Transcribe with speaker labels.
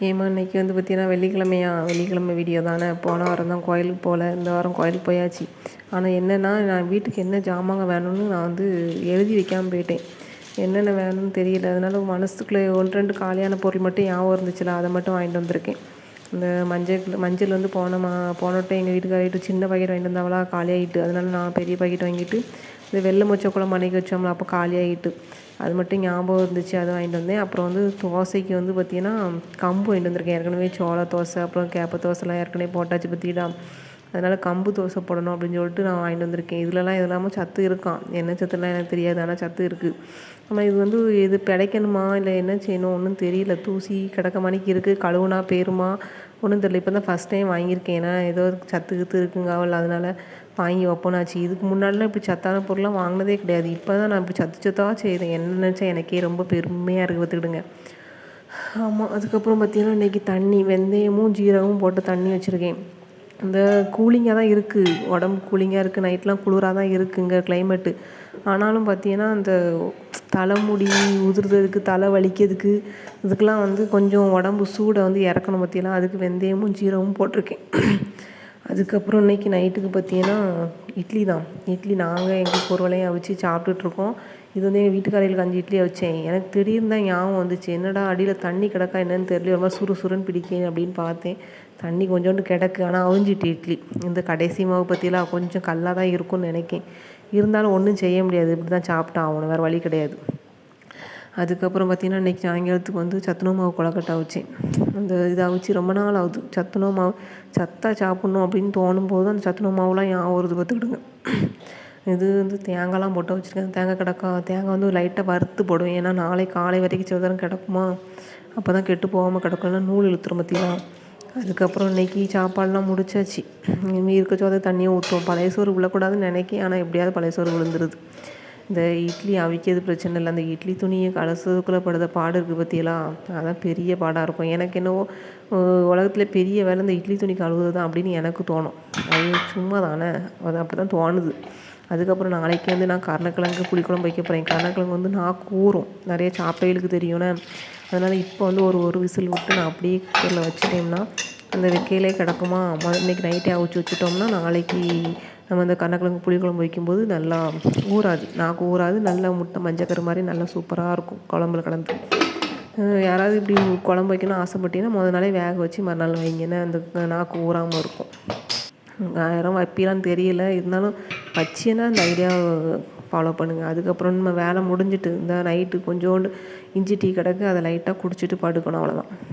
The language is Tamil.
Speaker 1: ஏம்மா இன்னைக்கு வந்து பார்த்தீங்கன்னா வெள்ளிக்கிழமை வீடியோ தானே. போன வாரம் தான் கோயிலுக்கு போகல, இந்த வாரம் கோயிலுக்கு போயாச்சு. ஆனால் என்னென்னா, நான் வீட்டுக்கு என்ன ஜாமாங்க வேணும்னு நான் வந்து எழுதி வைக்காமல் போயிட்டேன். என்னென்ன வேணும்னு தெரியல. அதனால மனசுக்குள்ளே 1, 2 காலியான பொருள் மட்டும் ஞாபகம் இருந்துச்சுல, அதை மட்டும் வாங்கிட்டு வந்திருக்கேன். இந்த மஞ்சள் வந்து போனவட்டம் எங்கள் வீட்டுக்காரிட்டு சின்ன பாக்கெட் வாங்கிட்டு வந்தாவளா, காலியாகிட்டு. அதனால நான் பெரிய பாக்கெட் வாங்கிட்டு இந்த வெள்ளை மொச்சக்குளம் மணிக்கு வச்சோம்ல, அப்போ காலியாகிட்டு. அது மட்டும் ஞாபகம் இருந்துச்சு, அதை வாங்கிட்டு வந்தேன். அப்புறம் வந்து தோசைக்கு வந்து பார்த்திங்கன்னா கம்பு வாங்கிட்டு வந்திருக்கேன். ஏற்கனவே சோள தோசை அப்புறம் கேப்ப தோசைலாம் ஏற்கனவே போட்டாச்சு பற்றிடா. அதனால் கம்பு தோசை போடணும் அப்படின்னு சொல்லிட்டு நான் வாங்கிட்டு வந்திருக்கேன். இதுலலாம் இல்லாமல் சத்து இருக்கான். என்ன சத்துலாம் எனக்கு தெரியாது, ஆனால் சத்து இருக்குது. ஆனால் இது வந்து எது பிடைக்கணுமா இல்லை என்ன செய்யணும் ஒன்றும் தெரியல. தூசி கிடக்க மணிக்கு இருக்குது, கழுவுனா பேருமா ஒன்றும் தெரியல. இப்போ தான் ஃபஸ்ட் டைம் வாங்கியிருக்கேன். ஏன்னா ஏதோ சத்து இருக்குங்காவல், அதனால் வாங்கி வைப்போனாச்சு. இதுக்கு முன்னாடிலாம் இப்படி சத்தான பொருள்லாம் வாங்கினதே கிடையாது. இப்போ தான் நான் இப்படி சத்தாக செய்கிறேன். என்ன நினச்சா எனக்கே ரொம்ப பெருமையாக இருக்குது பார்த்துக்கிடுங்க. ஆமாம். அதுக்கப்புறம் பார்த்திங்கன்னா இன்றைக்கி தண்ணி வெந்தயமும் ஜீரகமும் போட்டு தண்ணி வச்சுருக்கேன். இந்த கூலிங்காக தான் இருக்குது, உடம்பு கூலிங்காக இருக்குது. நைட்லாம் குளிராக தான் இருக்குங்க கிளைமேட்டு. ஆனாலும் பார்த்திங்கன்னா அந்த தலைமுடி உதிர்றதுக்கு, தலை வலிக்கிறதுக்கு, இதுக்கெலாம் வந்து கொஞ்சம் உடம்பு சூடை வந்து இறக்கணும் பார்த்திங்கன்னா, அதுக்கு வெந்தயமும் ஜீரகமும் போட்டிருக்கேன். அதுக்கப்புறம் இன்றைக்கி நைட்டுக்கு பார்த்திங்கன்னா இட்லி தான். இட்லி நாங்கள் எங்களுக்கு ஒரு வேளையும் அவிச்சு சாப்பிட்டுட்ருக்கோம். இது வந்து எங்கள் வீட்டுக்காரர்களுக்கு 5 இட்லி அவிச்சேன். எனக்கு திடீர்னு தான் ஞாபகம் வந்துச்சு, என்னடா அடியில் தண்ணி கிடக்கா என்னன்னு தெரியல, ஒரு மாதிரி சுறுசுறுன்னு பிடிக்கேன் அப்படின்னு பார்த்தேன். தண்ணி கொஞ்சோண்டு கிடக்கு, ஆனால் அவிஞ்சிட்டு இட்லி. இந்த கடைசி மாவு பற்றிலாம் கொஞ்சம் கல்லாக தான் இருக்கும்னு நினைக்கேன். இருந்தாலும் ஒன்றும் செய்ய முடியாது, இப்படி தான் சாப்பிட்டா ஆகணும், வேறு வழி கிடையாது. அதுக்கப்புறம் பார்த்திங்கன்னா இன்றைக்கி சாயங்காலத்துக்கு வந்து சத்துணவு மாவு கொழுக்கட்டை அவிச்சேன். அந்த இதை அவிச்சு ரொம்ப நாள் ஆகுது. சத்துணவு மாவு சத்தாக சாப்பிட்ணும் அப்படின்னு தோணும்போது அந்த சத்துணவு மாவுலாம் ஞாபகம் வருது பார்த்துக்கிடுங்க. இது வந்து தேங்காய்லாம் போட்டு வச்சுருக்கேன். தேங்காய் வந்து லைட்டாக வறுத்து போடுவேன். ஏன்னா நாளை காலை வரைக்கும் சில நேரம் கிடக்குமா, அப்போ தான் கெட்டு போகாமல் கிடக்கும்னா நூல் இழுத்துரும் பற்றிலாம். அதுக்கப்புறம் இன்றைக்கி சாப்பாடெலாம் முடிச்சாச்சு. இனிமேல் இருக்க சோதை தண்ணியை ஊற்றுவோம். பழைய சோறு விழக்கூடாதுன்னு நினைக்கேன், ஆனால் எப்படியாவது பழைய சோறு விழுந்துருது. இந்த இட்லி அவிக்கிறது பிரச்சனை இல்லை, அந்த இட்லி துணியை கலசதுக்குள்ளே படுற பாடு இருக்குது பற்றியெல்லாம், அதான் பெரிய பாடாக இருக்கும். எனக்கு என்னவோ உலகத்தில் பெரிய வேலை இந்த இட்லி துணி கழுவுறது தான் அப்படின்னு எனக்கு தோணும். அது சும்மா தானே, அது அப்படி தான் தோணுது. அதுக்கப்புறம் நாளைக்கு வந்து நான் கருணக்கிழங்கு புளிக்குழம்பு வைக்க போகிறேன். கருணக்கிழங்கு வந்து நான் கூறும் நிறைய சாப்பிட்டைகளுக்கு தெரியும்னே. அதனால் இப்போ வந்து ஒரு விசில் விட்டு நான் அப்படியே குக்கரில் வச்சுட்டோம்னா அந்த வைக்கையிலே கிடக்குமா. இன்றைக்கி நைட்டே அவிச்சு வச்சுட்டோம்னா நாளைக்கு நம்ம அந்த கருணக்கிழங்கு புளிக்குழம்பு வைக்கும்போது நல்லா ஊறாது, நாக்கு ஊறாது, நல்லா முட்டை மஞ்சக்கரு மாதிரி நல்லா சூப்பராக இருக்கும் குழம்புல கலந்து. யாராவது இப்படி குழம்பு வைக்கணும்னு ஆசைப்பட்டீங்கன்னா முதல் நாளே வேக வச்சு மறுநாள் வைங்கன்னா அந்த நாக்கு ஊறாமல் இருக்கும். யாரும் வைப்பீலான்னு தெரியல, இருந்தாலும் வச்சேன்னா அந்த ஐடியாவை ஃபாலோ பண்ணுங்கள். அதுக்கப்புறம் நம்ம வேலை முடிஞ்சிட்டு இந்த நைட்டு கொஞ்சோண்டு இஞ்சி டீ கிடக்கு, அதை லைட்டாக குடிச்சிட்டு படுக்கணும், அவ்வளோதான்.